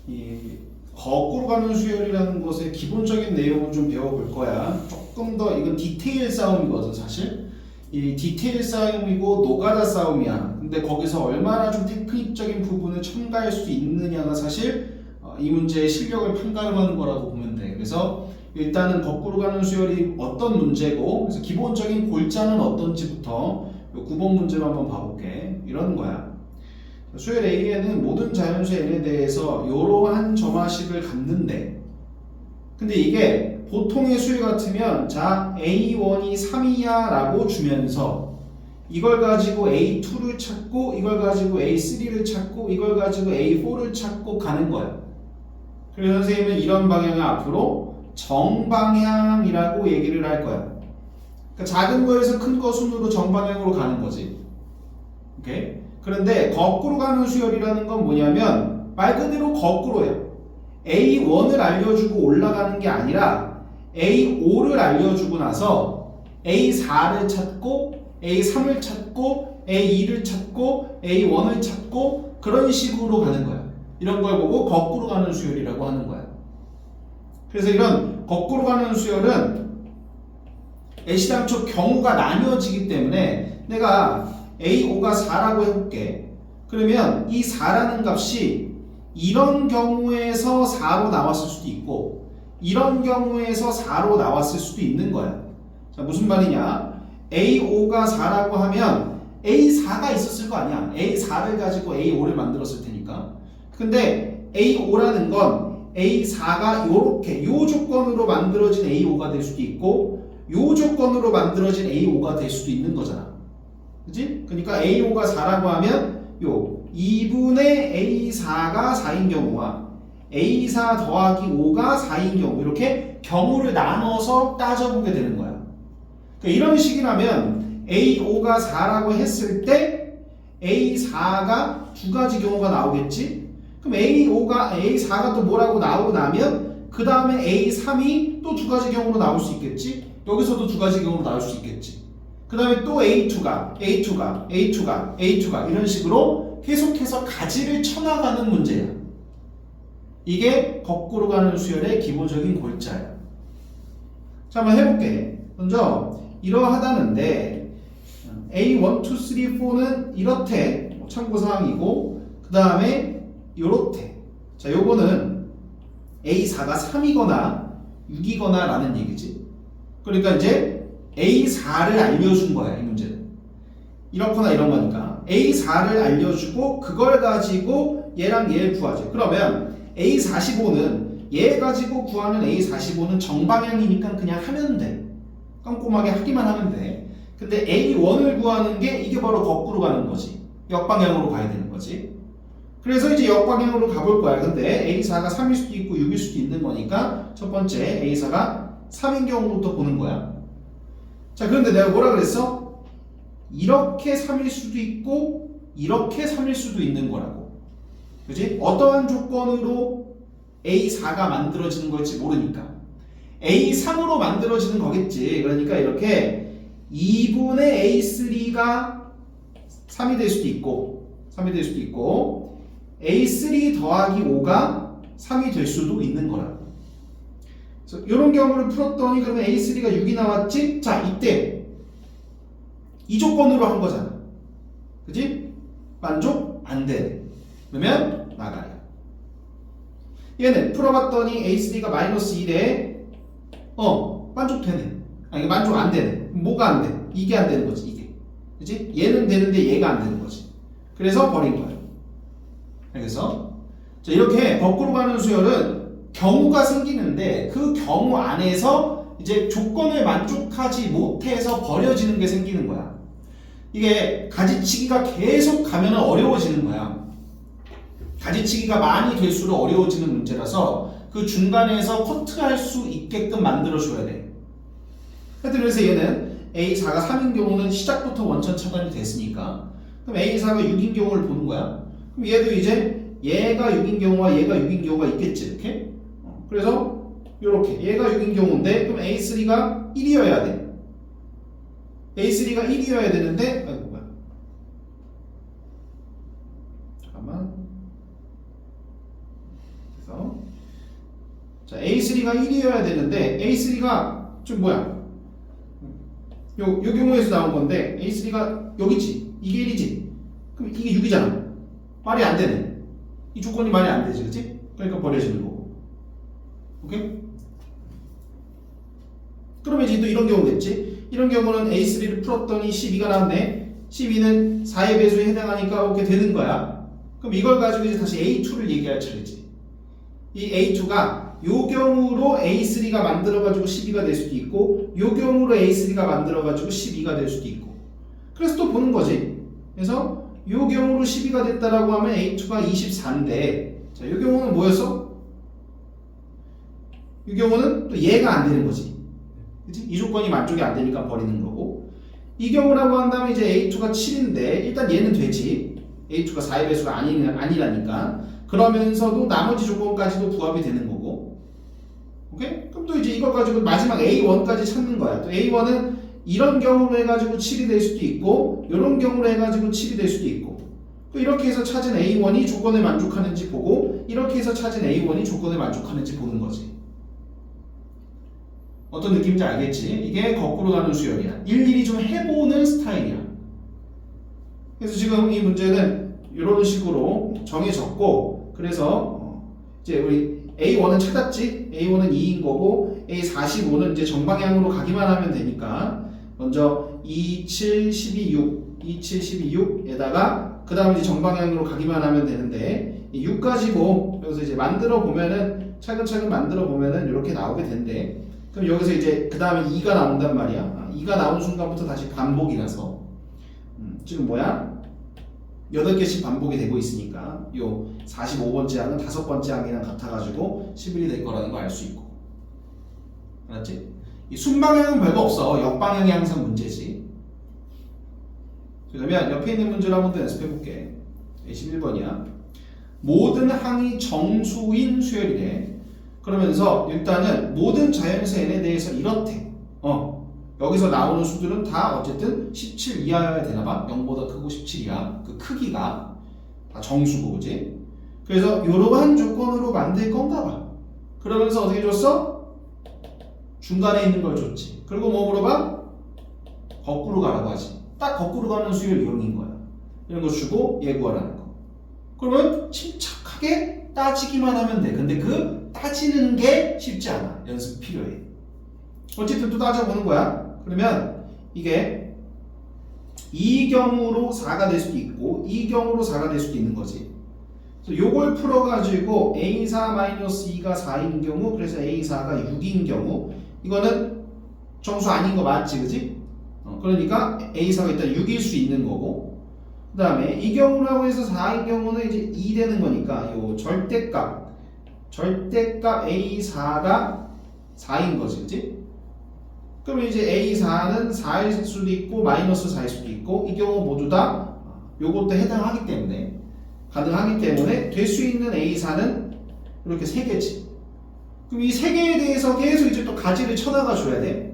이 거꾸로 가는 수열이라는 것의 기본적인 내용을 좀 배워볼 거야. 조금 더 이건 디테일 싸움이거든 사실. 이 디테일 싸움이고 노가다 싸움이야. 근데 거기서 얼마나 좀 테크닉적인 부분을 첨가할 수 있느냐가 사실 이 문제의 실력을 판가름하는 거라고 보면 돼. 그래서 일단은 거꾸로 가는 수열이 어떤 문제고, 그래서 기본적인 골자는 어떤지부터 9번 문제로 한번 봐볼게. 이런 거야. 수열 A에는 모든 자연수 N에 대해서 이러한 점화식을 갖는데, 근데 이게 보통의 수열 같으면 자 A1이 3이야 라고 주면서 이걸 가지고 A2를 찾고 이걸 가지고 A3를 찾고 이걸 가지고 A4를 찾고 가는 거야. 그래서 선생님은 이런 방향을 앞으로 정방향이라고 얘기를 할 거야. 그러니까 작은 거에서 큰 거 순으로 정방향으로 가는 거지. 오케이? 그런데 거꾸로 가는 수열이라는 건 뭐냐면 말 그대로 거꾸로예요. A1을 알려주고 올라가는 게 아니라 A5를 알려주고 나서 A4를 찾고 A3을 찾고 A2를 찾고 A1을 찾고 그런 식으로 가는 거야. 이런 걸 보고 거꾸로 가는 수열이라고 하는 거야. 그래서 이런 거꾸로 가는 수열은 애시당초 경우가 나뉘어지기 때문에 내가 A5가 4라고 해볼게. 그러면 이 4라는 값이 이런 경우에서 4로 나왔을 수도 있고 이런 경우에서 4로 나왔을 수도 있는 거야. 자, 무슨 말이냐? A5가 4라고 하면 A4가 있었을 거 아니야. A4를 가지고 A5를 만들었을 테니까. 근데 A5라는 건 A4가 요렇게 요 조건으로 만들어진 A5가 될 수도 있고 요 조건으로 만들어진 A5가 될 수도 있는 거잖아. 그치? 그러니까 A5가 4라고 하면 요 2분의 A4가 4인 경우와 A4 더하기 5가 4인 경우 이렇게 경우를 나눠서 따져보게 되는 거야. 그러니까 이런 식이라면 A5가 4라고 했을 때 A4가 두 가지 경우가 나오겠지? 그럼 A4가 또 뭐라고 나오고 나면 그 다음에 A3이 또 두 가지 경우로 나올 수 있겠지? 여기서도 두 가지 경우로 나올 수 있겠지? 그 다음에 또 A2가 이런 식으로 계속해서 가지를 쳐나가는 문제야. 이게 거꾸로 가는 수열의 기본적인 골자야. 자, 한번 해볼게. 먼저 이러하다는데 A1, 2, 3, 4는 이렇대. 참고사항이고 그 다음에 요렇대. 자, 요거는 A4가 3이거나 6이거나 라는 얘기지. 그러니까 이제 A4를 알려준 거야, 이 문제는. 이렇거나 이런 거니까 A4를 알려주고 그걸 가지고 얘랑 얘를 구하지. 그러면 A45는 얘 가지고 구하는 A45는 정방향이니까 그냥 하면 돼. 꼼꼼하게 하기만 하면 돼. 근데 A1을 구하는 게 이게 바로 거꾸로 가는 거지. 역방향으로 가야 되는 거지. 그래서 이제 역방향으로 가볼 거야. 근데 A4가 3일 수도 있고 6일 수도 있는 거니까 첫 번째 A4가 3인 경우부터 보는 거야. 자, 그런데 내가 뭐라 그랬어? 이렇게 3일 수도 있고 이렇게 3일 수도 있는 거라고. 그지? 어떠한 조건으로 A4가 만들어지는 걸지 모르니까 A3으로 만들어지는 거겠지. 그러니까 이렇게 2분의 A3가 3이 될 수도 있고 A3 더하기 5가 3이 될 수도 있는 거라고. 그래서 이런 경우를 풀었더니 그러면 A3가 6이 나왔지? 자, 이때 이 조건으로 한 거잖아. 그지? 만족? 안 돼. 그러면 나가요. 얘는 풀어봤더니 A3가 마이너스 1에 만족되네. 아니, 만족 안 되네. 뭐가 안 돼? 이게 안 되는 거지, 이게. 그지? 얘는 되는데 얘가 안 되는 거지. 그래서 버린 거예요. 그래서 자, 이렇게 거꾸로 가는 수열은 경우가 생기는데 그 경우 안에서 이제 조건을 만족하지 못해서 버려지는 게 생기는 거야. 이게 가지치기가 계속 가면 어려워지는 거야. 가지치기가 많이 될수록 어려워지는 문제라서 그 중간에서 커트할 수 있게끔 만들어줘야 돼. 하여튼 그래서 얘는 A4가 3인 경우는 시작부터 원천 차단이 됐으니까 그럼 A4가 6인 경우를 보는 거야. 그럼 얘도 이제 얘가 6인 경우와 얘가 6인 경우가 있겠지, 이렇게. 그래서 이렇게 얘가 6인 경우인데 그럼 A3가 1이어야 돼. A3가 1이어야 되는데 아이고 뭐야. 잠깐만. 그래서 자, A3가 1이어야 되는데 A3가 좀 뭐야? 요 경우에서 나온 건데 A3가 여기 있지. 이게 1이지. 그럼 이게 6이잖아. 말이 안 되네. 이 조건이 말이 안 되지, 그치? 그러니까 버려지는 거고. 오케이? 그러면 이제 또 이런 경우겠지? 이런 경우는 A3를 풀었더니 12가 나왔네. 12는 4의 배수에 해당하니까 이렇게 되는 거야. 그럼 이걸 가지고 이제 다시 A2를 얘기할 차례지. 이 A2가 요 경우로 A3가 만들어가지고 12가 될 수도 있고, 요 경우로 A3가 만들어가지고 12가 될 수도 있고. 그래서 또 보는 거지. 그래서 요 경우로 12가 됐다라고 하면 A2가 24인데, 자, 요 경우는 뭐였어? 이 경우는 또 얘가 안 되는 거지. 그치? 이 조건이 만족이 안 되니까 버리는 거고. 이 경우라고 한다면 이제 A2가 7인데, 일단 얘는 되지. A2가 4의 배수가 아니라니까. 그러면서도 나머지 조건까지도 부합이 되는 거고. 오케이? 그럼 또 이제 이걸 가지고 마지막 A1까지 찾는 거야. 또 A1은 이런 경우로 해가지고 7이 될 수도 있고, 이런 경우로 해가지고 7이 될 수도 있고. 또 이렇게 해서 찾은 A1이 조건에 만족하는지 보고, 이렇게 해서 찾은 A1이 조건에 만족하는지 보는 거지. 어떤 느낌인지 알겠지? 이게 거꾸로 가는 수열이야. 일일이 좀 해보는 스타일이야. 그래서 지금 이 문제는 이런 식으로 정해졌고, 그래서 이제 우리 A1은 찾았지? A1은 2인 거고, A45는 이제 정방향으로 가기만 하면 되니까, 먼저 2, 7, 12, 6, 2, 7, 12, 6에다가, 그 다음에 이제 정방향으로 가기만 하면 되는데, 이 6 가지고, 여기서 이제 만들어 보면은, 차근차근 만들어 보면은 이렇게 나오게 된대. 그럼 여기서 이제 그 다음에 2가 나온단 말이야. 2가 나온 순간부터 다시 반복이라서 지금 뭐야? 8개씩 반복이 되고 있으니까 요 45번째 항은 5번째 항이랑 같아가지고 11이 될 거라는 거 알 수 있고. 알았지? 이 순방향은 별거 없어. 역방향이 항상 문제지. 그러면 옆에 있는 문제를 한번 더 연습해 볼게. 11번이야. 모든 항이 정수인 수열이래. 그러면서 일단은 모든 자연수 n에 대해서 이렇대. 여기서 나오는 수들은 다 어쨌든 17 이하여야 되나봐. 0보다 크고 17 이하. 그 크기가 다 정수고, 그지? 그래서 이러한 조건으로 만들 건가봐. 그러면서 어떻게 줬어? 중간에 있는 걸 줬지. 그리고 뭐 물어봐? 거꾸로 가라고 하지. 딱 거꾸로 가는 수열 이용인 거야. 이런 거 주고 얘 구하라는 거. 그러면 침착하게 따지기만 하면 돼. 근데 그 따지는 게 쉽지 않아. 연습 필요해. 어쨌든 또 따져보는 거야. 그러면 이게 이 경우로 4가 될 수도 있고 이 경우로 4가 될 수도 있는 거지. 그래서 요걸 풀어가지고 A4-2가 4인 경우, 그래서 A4가 6인 경우, 이거는 정수 아닌 거 맞지, 그지? 그러니까 A4가 일단 6일 수 있는 거고, 그 다음에 이 경우라고 해서 4인 경우는 이제 2 되는 거니까 요 절대값 A4가 4인 거지, 그치? 그러면 이제 A4는 4일 수도 있고 마이너스 4일 수도 있고, 이 경우 모두 다 요것도 해당하기 때문에, 가능하기 때문에 될 수 있는 A4는 이렇게 3개지. 그럼 이 3개에 대해서 계속 이제 또 가지를 쳐나가 줘야 돼.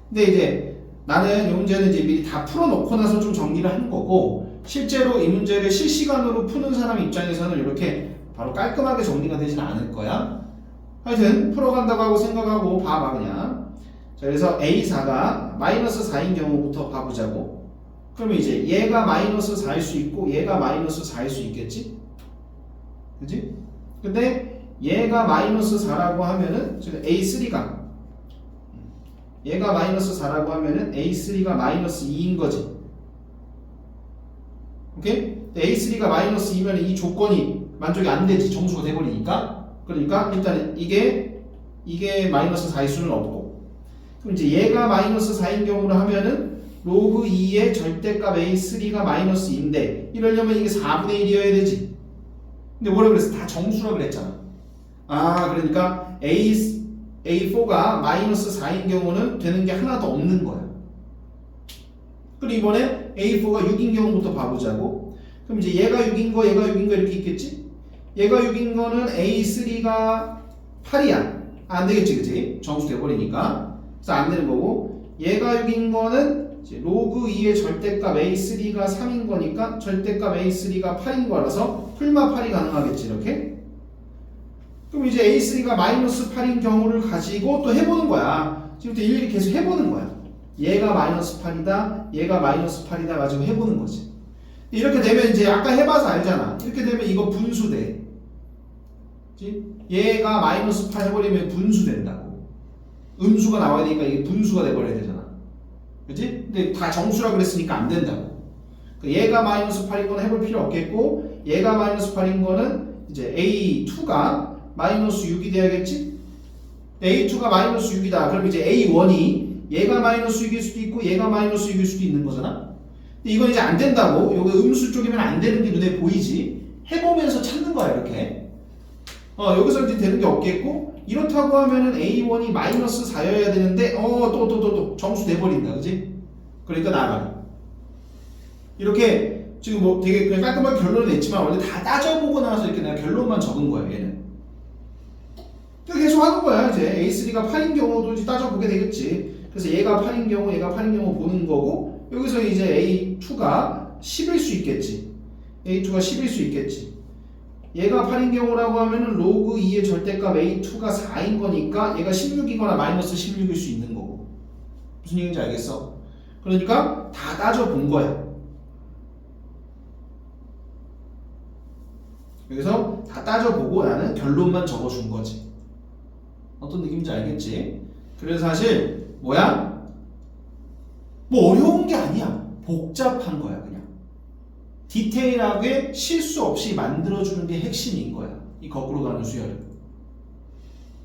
근데 이제 나는 이 문제는 이제 미리 다 풀어놓고 나서 좀 정리를 하는 거고, 실제로 이 문제를 실시간으로 푸는 사람 입장에서는 이렇게 바로 깔끔하게 정리가 되지는 않을 거야. 하여튼 풀어간다고 하고 생각하고 봐봐 그냥. 자, 그래서 A4가 마이너스 4인 경우부터 봐보자고. 그러면 이제 얘가 마이너스 4일 수 있고 얘가 마이너스 4일 수 있겠지? 그치? 근데 얘가 마이너스 4라고 하면은 지금 A3가, 얘가 마이너스 4라고 하면은 A3가 마이너스 2인 거지. 오케이? A3가 마이너스 2면 이 조건이 만족이 안 되지. 정수가 돼버리니까. 그러니까 일단 이게 마이너스 4일 수는 없고, 그럼 이제 얘가 마이너스 4인 경우로 하면은 로그 2의 절대값 A3가 마이너스 2인데 이러려면 이게 4분의 1이어야 되지. 근데 뭐라 그랬어? 다 정수라 그랬잖아. 그러니까 A4가 마이너스 4인 경우는 되는 게 하나도 없는 거야. 그리고 이번에 A4가 6인 경우부터 봐보자고. 그럼 이제 얘가 6인 거, 얘가 6인 거 이렇게 있겠지? 얘가 6인 거는 A3가 8이야. 안 되겠지, 그치? 정수 돼버리니까. 그래서 안 되는 거고, 얘가 6인 거는 이제 로그 2의 절대값 A3가 3인 거니까 절대값 A3가 8인 거라서 풀마 8이 가능하겠지, 이렇게. 그럼 이제 A3가 마이너스 8인 경우를 가지고 또 해보는 거야. 지금부터 일일이 계속 해보는 거야. 얘가 마이너스 8이다, 얘가 마이너스 8이다 가지고 해보는 거지. 이렇게 되면 이제 아까 해봐서 알잖아. 이렇게 되면 이거 분수돼. 그치? 얘가 마이너스 8 해버리면 분수된다고. 음수가 나와야 되니까 이게 분수가 돼버려야 되잖아. 그치? 근데 다 정수라 그랬으니까 안 된다고. 얘가 마이너스 8인 건 해볼 필요 없겠고, 얘가 마이너스 8인 거는 이제 A2가 마이너스 6이 돼야겠지? A2가 마이너스 6이다. 그럼 이제 A1이 얘가 마이너스 6일 수도 있고 얘가 마이너스 6일 수도 있는 거잖아. 근데 이건 이제 안 된다고. 요거 음수 쪽이면 안 되는 게 눈에 보이지. 해보면서 찾는 거야 이렇게. 여기서 이제 되는 게 없겠고, 이렇다고 하면은 A1이 마이너스 4여야 되는데 또 정수 돼버린다. 그지? 그러니까 나가. 이렇게 지금 뭐 되게 그냥 깔끔하게 결론을 냈지만 원래 다 따져보고 나서 이렇게 내가 결론만 적은 거야 얘는. 계속 하는 거야. 이제 A3가 8인 경우도 이제 따져보게 되겠지. 그래서 얘가 8인 경우 얘가 8인 경우 보는 거고, 여기서 이제 A2가 10일 수 있겠지. A2가 10일 수 있겠지. 얘가 8인 경우라고 하면은 로그 2의 절대값 A2가 4인 거니까 얘가 16이거나 마이너스 16일 수 있는 거고. 무슨 얘기인지 알겠어? 그러니까 다 따져본 거야. 여기서 다 따져보고 나는 결론만 적어준 거지. 어떤 느낌인지 알겠지? 그래서 사실 뭐야? 뭐 어려운 게 아니야. 복잡한 거야 그냥. 디테일하게 실수 없이 만들어주는 게 핵심인 거야. 이 거꾸로 가는 수열은.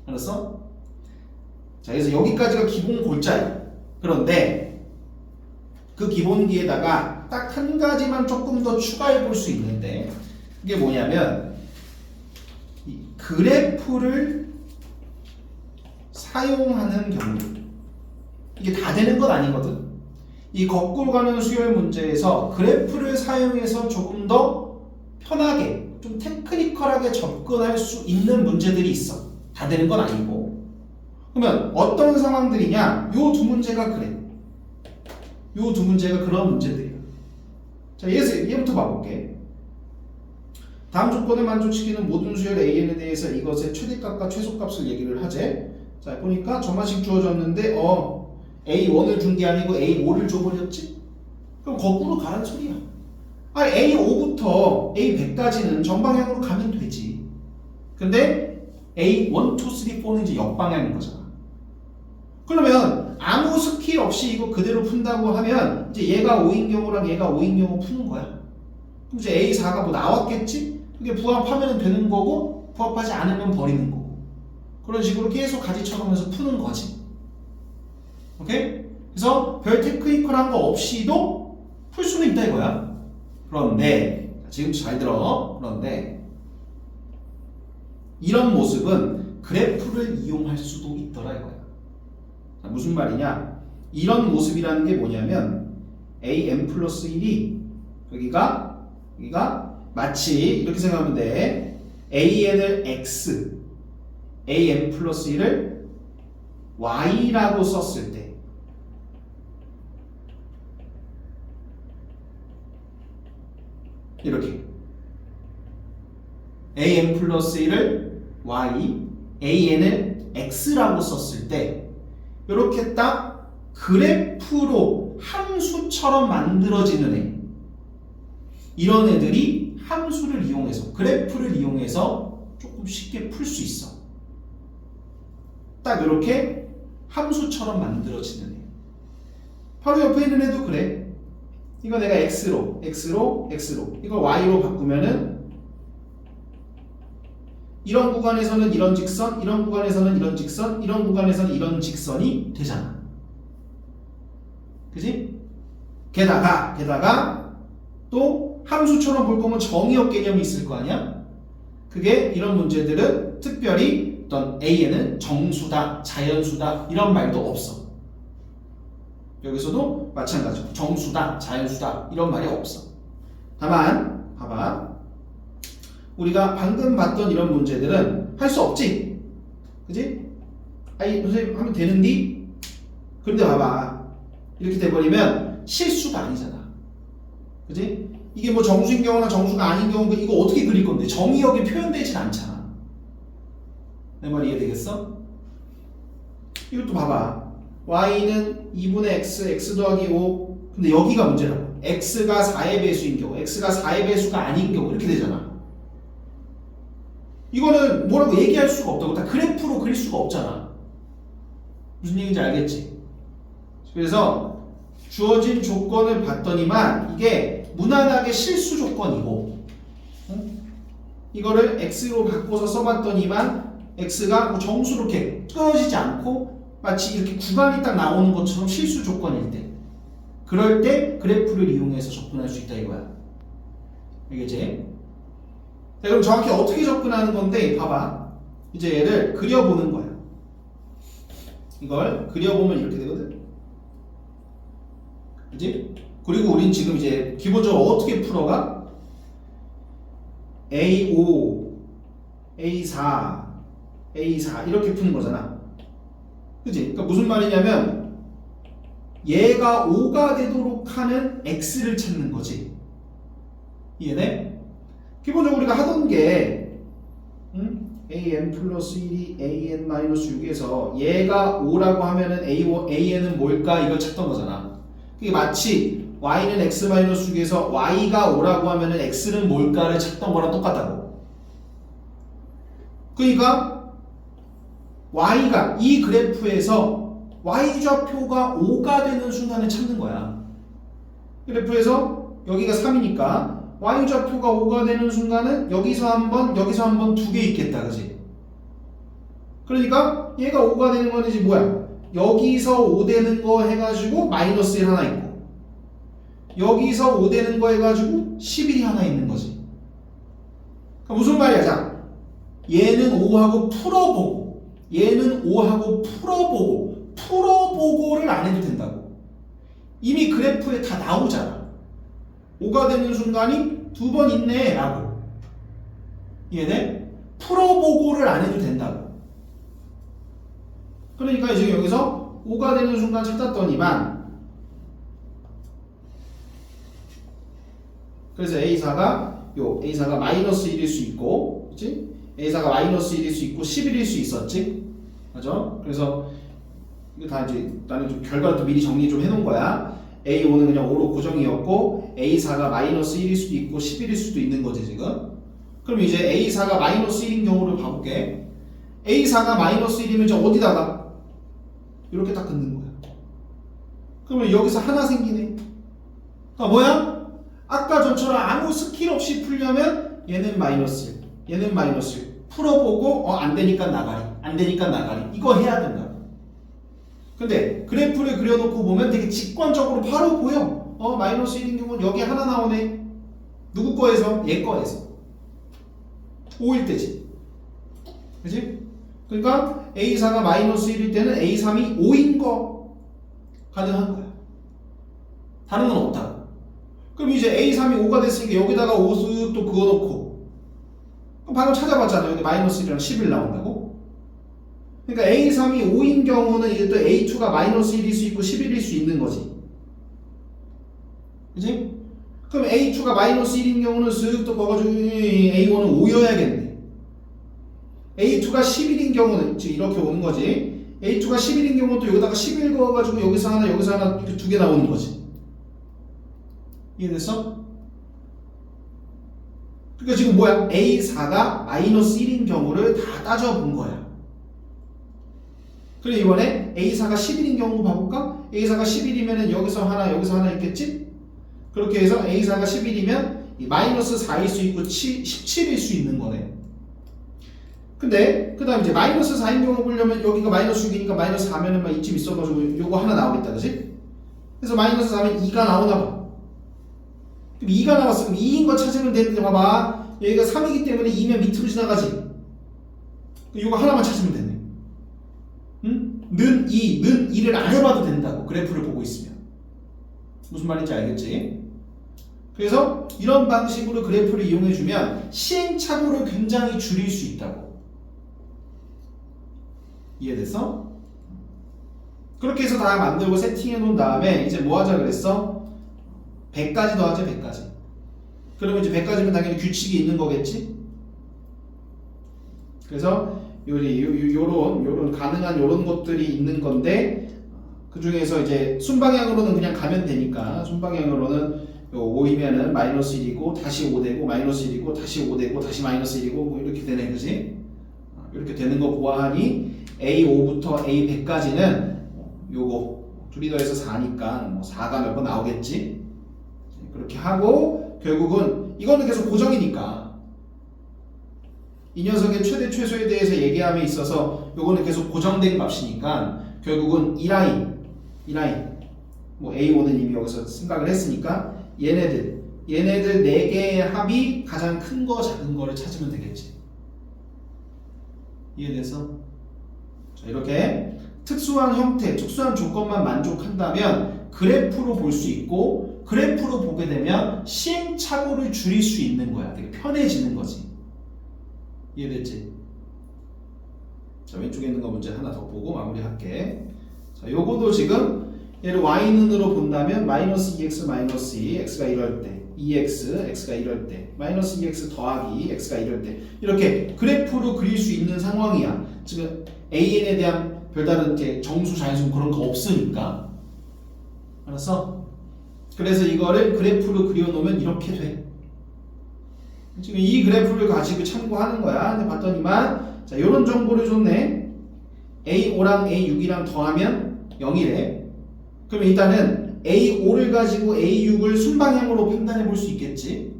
알았어? 자, 그래서 여기까지가 기본 골자야. 그런데 그 기본기에다가 딱 한 가지만 조금 더 추가해 볼 수 있는데, 이게 뭐냐면 이 그래프를 사용하는 경우. 이게 다 되는 건 아니거든. 이 거꾸로 가는 수열 문제에서 그래프를 사용해서 조금 더 편하게, 좀 테크니컬하게 접근할 수 있는 문제들이 있어. 다 되는 건 아니고. 그러면 어떤 상황들이냐? 요 두 문제가 그래. 요 두 문제가 그런 문제들이야. 자, 얘부터 봐볼게. 다음 조건에 만족시키는 모든 수열 AN에 대해서 이것의 최대값과 최소값을 얘기를 하재. 자, 보니까 저만씩 주어졌는데 A1을 준 게 아니고 A5를 줘버렸지? 그럼 거꾸로 가란 소리야. 아니, A5부터 A100까지는 정방향으로 가면 되지. 근데 A1, 2, 3, 4는 이제 역방향인 거잖아. 그러면 아무 스킬 없이 이거 그대로 푼다고 하면 이제 얘가 5인 경우랑 얘가 5인 경우 푸는 거야. 그럼 이제 A4가 뭐 나왔겠지? 그게 부합하면 되는 거고, 부합하지 않으면 버리는 거고. 그런 식으로 계속 가지 쳐가면서 푸는 거지. 오케이? 그래서 별 테크니컬한 거 없이도 풀 수는 있다 이거야. 그런데 지금 잘 들어. 그런데 이런 모습은 그래프를 이용할 수도 있더라 이거야. 자, 무슨 말이냐? 이런 모습이라는 게 뭐냐면 AM 플러스 1이 여기가 마치 이렇게 생각하면 돼. AN을 X, AM 플러스 1을 Y라고 썼을 때 이렇게 AM 플러스 1을 Y, AN을 X라고 썼을 때 이렇게 딱 그래프로 함수처럼 만들어지는 애, 이런 애들이 함수를 이용해서, 그래프를 이용해서 조금 쉽게 풀 수 있어. 딱 이렇게 함수처럼 만들어지는 애. 바로 옆에 있는 애도 그래. 이거 내가 X로 이걸 Y로 바꾸면은 이런 구간에서는 이런 직선, 이런 구간에서는 이런 직선, 이런 구간에서는 이런 직선이 되잖아. 그지? 게다가 또 함수처럼 볼 거면 정의역 개념이 있을 거 아니야? 그게 이런 문제들은 특별히 어떤 A에는 정수다, 자연수다 이런 말도 없어. 여기서도 마찬가지고 정수다, 자연수다 이런 말이 없어. 다만 봐봐, 우리가 방금 봤던 이런 문제들은 할 수 없지, 그지? 아니 선생님 하면 되는디? 그런데 봐봐, 이렇게 돼버리면 실수가 아니잖아, 그지? 이게 뭐 정수인 경우나 정수가 아닌 경우 이거 어떻게 그릴 건데 정의역이 표현되진 않잖아. 내 말 이해되겠어? 이것도 봐봐. y는 2분의 x 더하기 5. 근데 여기가 문제라고. x가 4의 배수인 경우, x가 4의 배수가 아닌 경우 이렇게 되잖아. 이거는 뭐라고 얘기할 수가 없다고. 다 그래프로 그릴 수가 없잖아. 무슨 얘기인지 알겠지? 그래서 주어진 조건을 봤더니만 이게 무난하게 실수 조건이고, 이거를 x로 바꿔서 써봤더니만 x가 뭐 정수로 이렇게 끊어지지 않고 마치 이렇게 구간이 딱 나오는 것처럼 실수 조건일 때, 그럴 때 그래프를 이용해서 접근할 수 있다 이거야. 알겠지? 자, 그럼 정확히 어떻게 접근하는 건데, 봐봐. 이제 얘를 그려보는 거야. 이걸 그려보면 이렇게 되거든. 그치? 그리고 우린 지금 이제 기본적으로 어떻게 풀어가? A5, A4, A4 이렇게 푸는 거잖아. 그치? 그러니까 무슨 말이냐면 얘가 5가 되도록 하는 X를 찾는 거지. 이해돼? 기본적으로 우리가 하던 게 AN 플러스 1이 AN 마이너스 6에서 얘가 5라고 하면은 AN은 뭘까? 이걸 찾던 거잖아. 그게 마치 Y는 X 마이너스 6에서 Y가 5라고 하면은 X는 뭘까를 찾던 거랑 똑같다고. 그러니까 Y가 이 그래프에서 Y좌표가 5가 되는 순간을 찾는 거야. 그래프에서 여기가 3이니까 Y좌표가 5가 되는 순간은 여기서 한 번, 여기서 한 번 두 개 있겠다. 그지? 그러니까 얘가 5가 되는 거는 이제 뭐야? 여기서 5 되는 거 해가지고 마이너스 1 하나 있고, 여기서 5 되는 거 해가지고 11이 하나 있는 거지. 그러니까 무슨 말이야? 자, 얘는 5하고 풀어보고, 얘는 5하고 풀어보고를 안 해도 된다고. 이미 그래프에 다 나오잖아. 5가 되는 순간이 두 번 있네 라고. 이해돼? 풀어보고를 안 해도 된다고. 그러니까 지금 여기서 5가 되는 순간 찾았더니만, 그래서 A4가 마이너스 1일 수 있고, 그치? A4가 마이너스 1일 수 있고 11일 수 있었지? 맞아? 그래서 이거 다 이제 나는 좀 결과를 또 미리 정리 좀 해놓은 거야. A5는 그냥 5로 고정이었고 A4가 마이너스 1일 수도 있고 11일 수도 있는 거지 지금. 그럼 이제 A4가 마이너스 1인 경우를 봐볼게. A4가 마이너스 1이면 이제 어디다가 이렇게 딱 긋는 거야. 그러면 여기서 하나 생기네. 그러니까 뭐야? 아까 전처럼 아무 스킬 없이 풀려면 얘는 마이너스 1, 얘는 마이너스 1 풀어보고 안 되니까 나가리, 안 되니까 나가리, 이거 해야 된다. 근데 그래프를 그려놓고 보면 되게 직관적으로 바로 보여. 마이너스 1인 경우는 여기 하나 나오네. 누구 거에서? 얘 거에서 5일 때지. 그치? 그러니까 A4가 마이너스 1일 때는 A3이 5인 거 가능한 거야. 다른 건 없다. 그럼 이제 A3이 5가 됐으니까 여기다가 5쓱 또 그어놓고, 그럼 방금 찾아봤잖아. 여기 마이너스 1이랑 11 나온다고. 그러니까 A3이 5인 경우는 이게 또 A2가 마이너스 1일 수 있고 11일 수 있는 거지. 그치? 그럼 A2가 마이너스 1인 경우는 쓱 또 그어가지고 A1은 5여야겠네. A2가 11인 경우는 이렇게 오는 거지. A2가 11인 경우는 또 여기다가 11 그어가지고 여기서 하나 이렇게 두 개 나오는 거지. 이해됐어? 그러니까 지금 뭐야? A4가 마이너스 1인 경우를 다 따져본 거야. 그래 이번에 A4가 11인 경우 봐볼까? A4가 11이면 여기서 하나 있겠지? 그렇게 해서 A4가 11이면 마이너스 4일 수 있고 17일 수 있는 거네. 근데 그 다음 이제 마이너스 4인 경우 보려면 여기가 마이너스 6이니까 마이너스 4면은 막 이쯤 있어가지고 요거 하나 나오겠다. 그치? 그래서 마이너스 4면 2가 나오나 봐. 그럼 2가 나왔어. 그럼 2인 거 찾으면 되는데 봐봐. 여기가 3이기 때문에 2면 밑으로 지나가지. 이거 하나만 찾으면 되네. 응? 는 2를 안 해봐도 된다고. 그래프를 보고 있으면. 무슨 말인지 알겠지? 그래서 이런 방식으로 그래프를 이용해주면 시행착오를 굉장히 줄일 수 있다고. 이해됐어? 그렇게 해서 다 만들고 세팅해 놓은 다음에 이제 뭐 하자 그랬어? 100까지 더하자. 100까지. 그러면 이제 100까지면 당연히 규칙이 있는 거겠지? 그래서 요런 가능한 요런 것들이 있는 건데 그 중에서 이제 순방향으로는 그냥 가면 되니까 순방향으로는 5이면은 마이너스 1이고 다시 5 되고 마이너스 1이고 다시 5 되고 다시 마이너스 1이고 뭐 이렇게 되네 그지? 이렇게 되는 거 보아하니 A5부터 A100까지는 요거 둘이 더해서 4니까 뭐 4가 몇 번 나오겠지? 그렇게 하고 결국은 이거는 계속 고정이니까 이 녀석의 최대 최소에 대해서 얘기함에 있어서 요거는 계속 고정된 값이니까 결국은 이 라인 뭐 A5는 이미 여기서 생각을 했으니까 얘네들 4개의 합이 가장 큰 거 작은 거를 찾으면 되겠지. 이해돼서? 자, 이렇게 특수한 형태, 특수한 조건만 만족한다면 그래프로 볼 수 있고 그래프로 보게 되면 시행착오를 줄일 수 있는 거야. 되게 편해지는 거지. 이해됐지? 자, 왼쪽에 있는 거 문제 하나 더 보고 마무리할게. 자, 요거도 지금 얘를 y는으로 본다면 마이너스 2x 마이너스 2 x가 이럴 때 2x x가 이럴 때 마이너스 2x 더하기 x가 이럴 때 이렇게 그래프로 그릴 수 있는 상황이야. 지금 an에 대한 별다른 이제 정수 자연수 그런 거 없으니까. 알았어? 그래서 이거를 그래프로 그려놓으면 이렇게 돼. 지금 이 그래프를 가지고 참고하는 거야. 근데 봤더니만 자, 요런 정보를 줬네. A5랑 A6이랑 더하면 0이래. 그럼 일단은 A5를 가지고 A6을 순방향으로 판단해 볼 수 있겠지.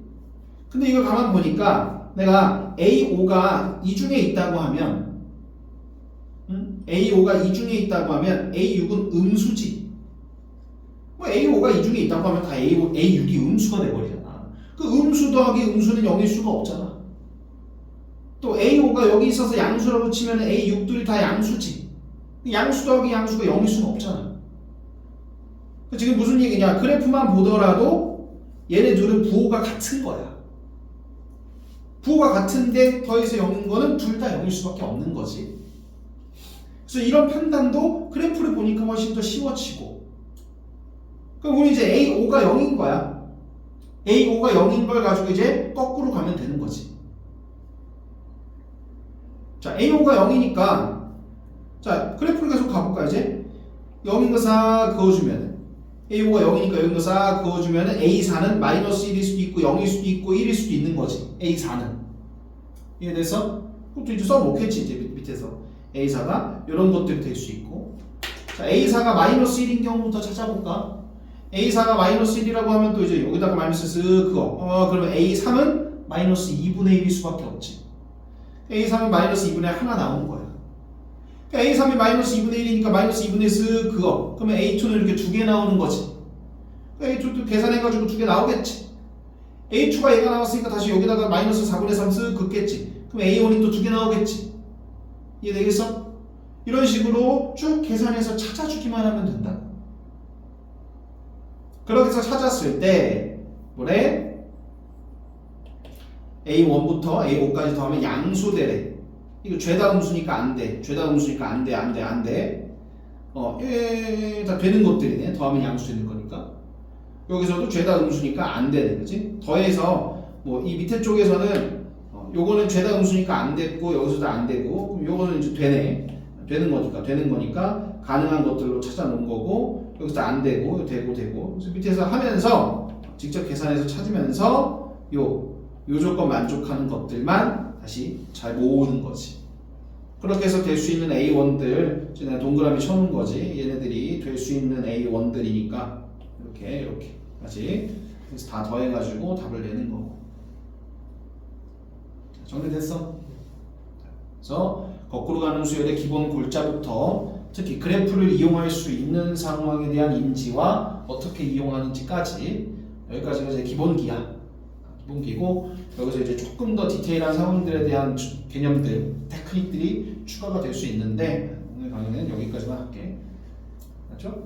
근데 이걸 가만 보니까 내가 A5가 이 중에 있다고 하면 A5가 이 중에 있다고 하면 A6은 음수지. 뭐 A5가 이 중에 있다고 하면 다 A6이 음수가 돼버리잖아. 그 음수 더하기 음수는 0일 수가 없잖아. 또 A5가 여기 있어서 양수라고 치면 A6들이 다 양수지. 양수 더하기 양수가 0일 수는 없잖아. 지금 무슨 얘기냐? 그래프만 보더라도 얘네 둘은 부호가 같은 거야. 부호가 같은데 더해서 0인 거는 둘 다 0일 수밖에 없는 거지. 그래서 이런 판단도 그래프를 보니까 훨씬 더 쉬워지고. 그럼 우리 이제 A5가 0인 거야. A5가 0인 걸 가지고 이제 거꾸로 가면 되는 거지. 자, A5가 0이니까 자, 그래프를 계속 가볼까 이제? 0인 거 싹 그어주면 A5가 0이니까 0인 거 싹 그어주면 A4는 마이너스 1일 수도 있고 0일 수도 있고 1일 수도 있는 거지. A4는 이해돼서? 그것도 이제 써놓겠지 이제 밑에서 A4가 이런 것들이 될 수 있고. 자, A4가 마이너스 1인 경우부터 찾아볼까? A4가 마이너스 1이라고 하면 또 이제 여기다가 마이너스 쓱 그어. 그러면 A3은 마이너스 2분의 1일 수밖에 없지. A3은 마이너스 2분의 1 나온 거야. A3이 마이너스 2분의 1이니까 마이너스 2분의 1 쓱 그어. 그러면 A2는 이렇게 두 개 나오는 거지. A2도 계산해가지고 두 개 나오겠지. A2가 얘가 나왔으니까 다시 여기다가 마이너스 4분의 3 쓱 긋겠지. 그럼 A1이 또 두 개 나오겠지. 이해되겠어? 이런 식으로 쭉 계산해서 찾아주기만 하면 된다. 그렇게 해서 찾았을 때 뭐래? A1부터 A5까지 더하면 양수되래. 이거 죄다 음수니까 안 돼. 죄다 음수니까 안 돼. 다 되는 것들이네. 더하면 양수 되는 거니까. 여기서도 죄다 음수니까 안 되네. 그치? 더해서 뭐 이 밑에 쪽에서는 요거는 죄다 음수니까 안 됐고 여기서도 안 되고 그럼 요거는 이제 되네. 되는 거니까 가능한 것들로 찾아 놓은 거고 여기서 안 되고 되고 그래서 밑에서 하면서 직접 계산해서 찾으면서 요 조건 만족하는 것들만 다시 잘 모으는 거지. 그렇게 해서 될 수 있는 A1들 내가 동그라미 쳐놓은 거지. 얘네들이 될 수 있는 A1들이니까 이렇게 까지 그래서 다 더해가지고 답을 내는 거고. 정리됐어? 그래서 거꾸로 가는 수열의 기본 골자부터 특히 그래프를 이용할 수 있는 상황에 대한 인지와 어떻게 이용하는지까지 여기까지가 이제 기본기야. 기본기고 여기서 이제 조금 더 디테일한 상황들에 대한 개념들, 테크닉들이 추가가 될 수 있는데 오늘 강의는 여기까지만 할게. 맞죠?